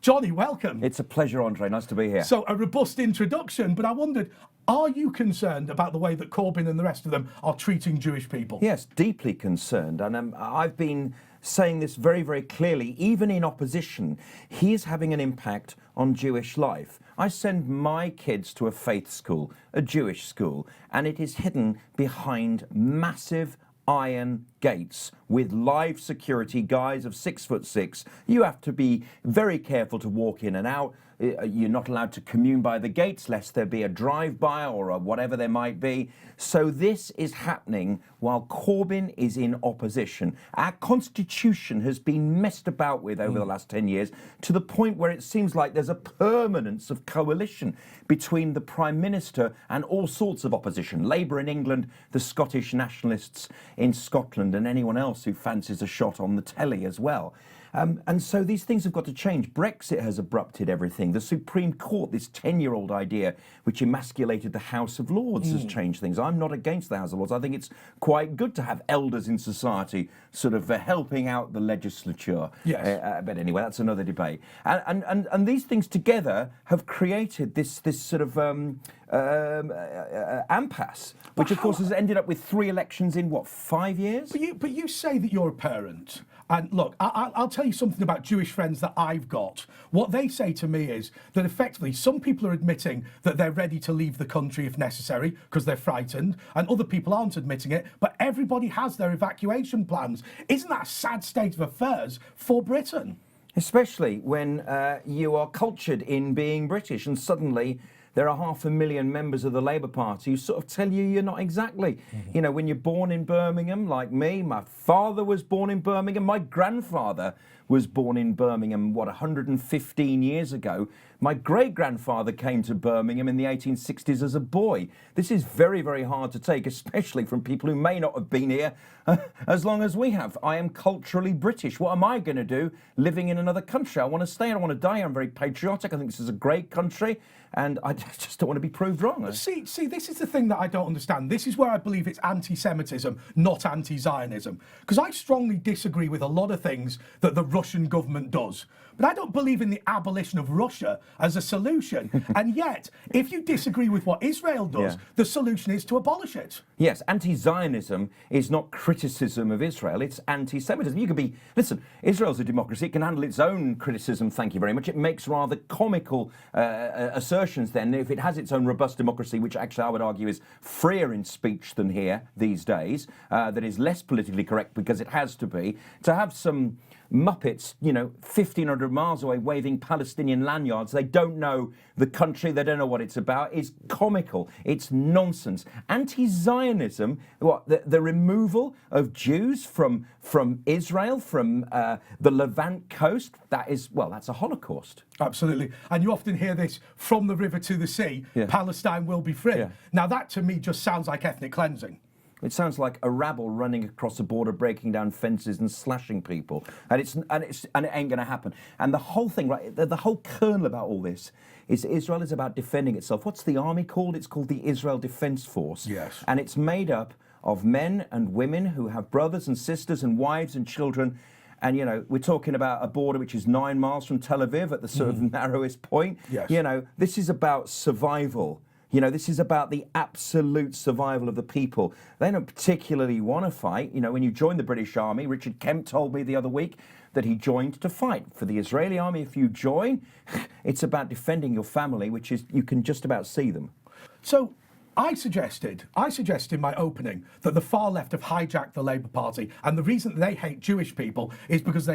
Jonny, welcome. It's a pleasure, Andre. Nice to be here. So, a robust introduction, but I wondered, are you concerned about the way that Corbyn and the rest of them are treating Jewish people? Yes, deeply concerned. And I've been saying this very, very clearly. Even in opposition, he is having an impact on Jewish life. I send my kids to a faith school, a Jewish school, and it is hidden behind massive iron gates with live security guys of 6'6". You have to be very careful to walk in and out. You're not allowed to commune by the gates lest there be a drive-by or a whatever there might be. So this is happening while Corbyn is in opposition. Our constitution has been messed about with over the last 10 years to the point where it seems like there's a permanence of coalition between the Prime Minister and all sorts of opposition. Labour in England, the Scottish nationalists in Scotland, and anyone else who fancies a shot on the telly as well. And so these things have got to change. Brexit has abrupted everything. The Supreme Court, this 10-year-old idea which emasculated the House of Lords, has changed things. I'm not against the House of Lords. I think it's quite good to have elders in society sort of helping out the legislature. Yes. But anyway, that's another debate. And these things together have created this sort of impasse, which of course has ended up with 3 elections in, what, 5 years? But you say that you're a parent. And look, I'll tell you something about Jewish friends that I've got. What they say to me is that effectively some people are admitting that they're ready to leave the country if necessary because they're frightened, and other people aren't admitting it, but everybody has their evacuation plans. Isn't that a sad state of affairs for Britain? Especially when you are cultured in being British and suddenly there are 500,000 members of the Labour Party who sort of tell you you're not exactly. You know, when you're born in Birmingham, like me, my father was born in Birmingham, my grandfather was born in Birmingham, 115 years ago. My great-grandfather came to Birmingham in the 1860s as a boy. This is very, very hard to take, especially from people who may not have been here as long as we have. I am culturally British. What am I going to do living in another country? I want to stay, I don't want to die. I'm very patriotic. I think this is a great country, and I just don't want to be proved wrong. See, this is the thing that I don't understand. This is where I believe it's anti-Semitism, not anti-Zionism. Because I strongly disagree with a lot of things that the Russian government does. But I don't believe in the abolition of Russia as a solution. And yet, if you disagree with what Israel does, the solution is to abolish it. Yes, anti-Zionism is not criticism of Israel, it's anti-Semitism. You can be, listen, Israel's a democracy, it can handle its own criticism, thank you very much. It makes rather comical assertions then, if it has its own robust democracy, which actually I would argue is freer in speech than here these days, that is less politically correct because it has to be, to have some Muppets, 1,500 miles away waving Palestinian lanyards. They don't know the country, they don't know what it's about. It's comical, it's nonsense. Anti-Zionism, the removal of Jews from Israel, from the Levant coast, that's a Holocaust. Absolutely. And you often hear this, from the river to the sea, Palestine will be free. Now that to me just sounds like ethnic cleansing. It sounds like a rabble running across the border, breaking down fences and slashing people, and it ain't going to happen. And the whole thing, right? The whole kernel about all this is Israel is about defending itself. What's the army called? It's called the Israel Defense Force. Yes. And it's made up of men and women who have brothers and sisters and wives and children. And, we're talking about a border which is 9 miles from Tel Aviv at the sort of narrowest point. Yes. This is about survival. This is about the absolute survival of the people. They don't particularly want to fight. When you join the British Army, Richard Kemp told me the other week that he joined to fight. For the Israeli Army, if you join, it's about defending your family, which is, you can just about see them. So I suggested in my opening that the far left have hijacked the Labour Party, and the reason they hate Jewish people is because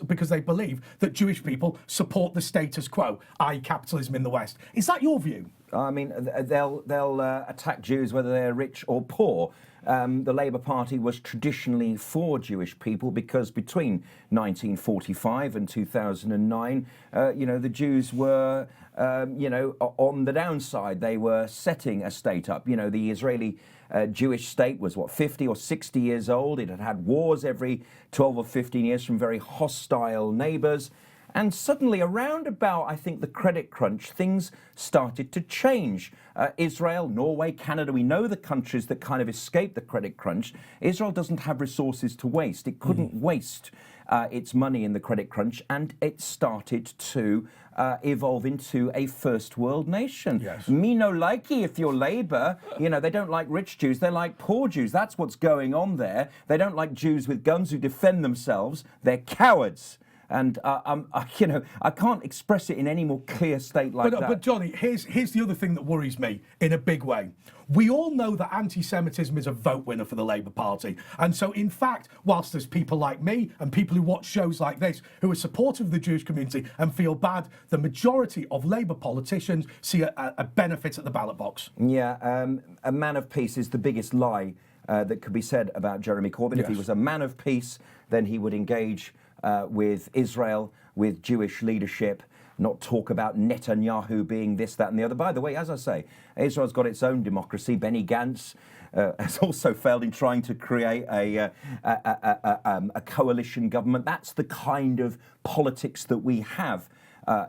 because they believe that Jewish people support the status quo, i.e. capitalism in the West. Is that your view? I mean, they'll attack Jews whether they're rich or poor. The Labour Party was traditionally for Jewish people because between 1945 and 2009, the Jews were, on the downside. They were setting a state up. The Israeli Jewish state was, 50 or 60 years old. It had had wars every 12 or 15 years from very hostile neighbours. And suddenly, around about, I think, the credit crunch, things started to change. Israel, Norway, Canada, we know the countries that kind of escaped the credit crunch. Israel doesn't have resources to waste. It couldn't waste its money in the credit crunch, and it started to evolve into a first world nation. Yes. Me no likey if you're Labour. You know, they don't like rich Jews, they like poor Jews. That's what's going on there. They don't like Jews with guns who defend themselves. They're cowards. And I can't express it in any more clear state like that. But Jonny, here's the other thing that worries me in a big way. We all know that anti-Semitism is a vote winner for the Labour Party. And so, in fact, whilst there's people like me and people who watch shows like this who are supportive of the Jewish community and feel bad, the majority of Labour politicians see a benefit at the ballot box. Yeah, a man of peace is the biggest lie that could be said about Jeremy Corbyn. Yes. If he was a man of peace, then he would engage with Israel, with Jewish leadership, not talk about Netanyahu being this, that and the other. By the way, as I say, Israel's got its own democracy. Benny Gantz has also failed in trying to create a coalition government. That's the kind of politics that we have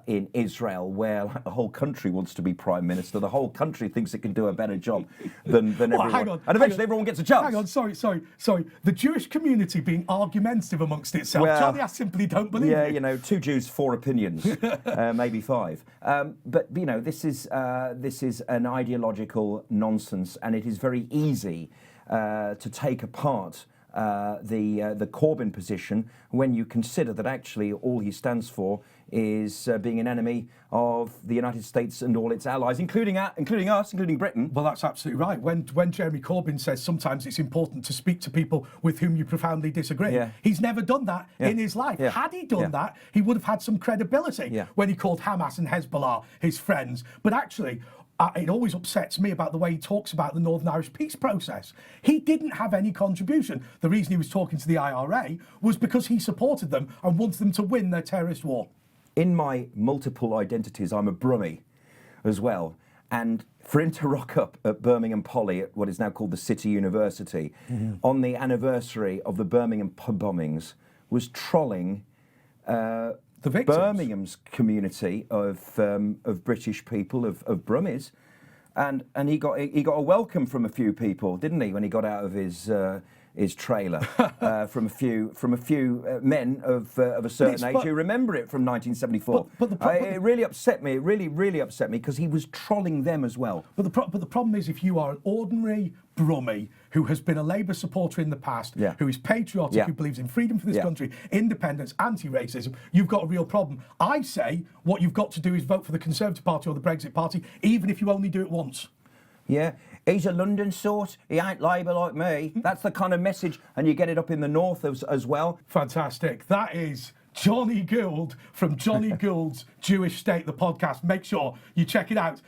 in Israel, where the whole country wants to be prime minister. The whole country thinks it can do a better job than everyone. Hang on, and eventually everyone gets a chance. Hang on, sorry. The Jewish community being argumentative amongst itself. Well, Jonny, I simply don't believe it. Yeah, you know, 2 Jews, 4 opinions, maybe 5. But you know, this is an ideological nonsense, and it is very easy to take apart the Corbyn position when you consider that actually all he stands for is being an enemy of the United States and all its allies, including us, including Britain. Well, that's absolutely right. When Jeremy Corbyn says sometimes it's important to speak to people with whom you profoundly disagree, he's never done that in his life. Had he done that, he would have had some credibility when he called Hamas and Hezbollah his friends. But actually, it always upsets me about the way he talks about the Northern Irish peace process. He didn't have any contribution. The reason he was talking to the IRA was because he supported them and wanted them to win their terrorist war. In my multiple identities, I'm a Brummie as well. And for him to rock up at Birmingham Poly, at what is now called the City University, on the anniversary of the Birmingham pub bombings, was trolling the victims. Birmingham's community of British people, of Brummies, and he got a welcome from a few people, didn't he, when he got out of his trailer, from a few men of a certain age who remember it from 1974. It really upset me. It really upset me because he was trolling them as well. But the problem is, if you are an ordinary Brummie who has been a Labour supporter in the past, who is patriotic, who believes in freedom for this country, independence, anti-racism, you've got a real problem. I say what you've got to do is vote for the Conservative Party or the Brexit Party, even if you only do it once. Yeah, he's a London sort. He ain't Labour like me. That's the kind of message, and you get it up in the north as well. Fantastic. That is Jonny Gould from Jonny Gould's Jewish State, the podcast. Make sure you check it out.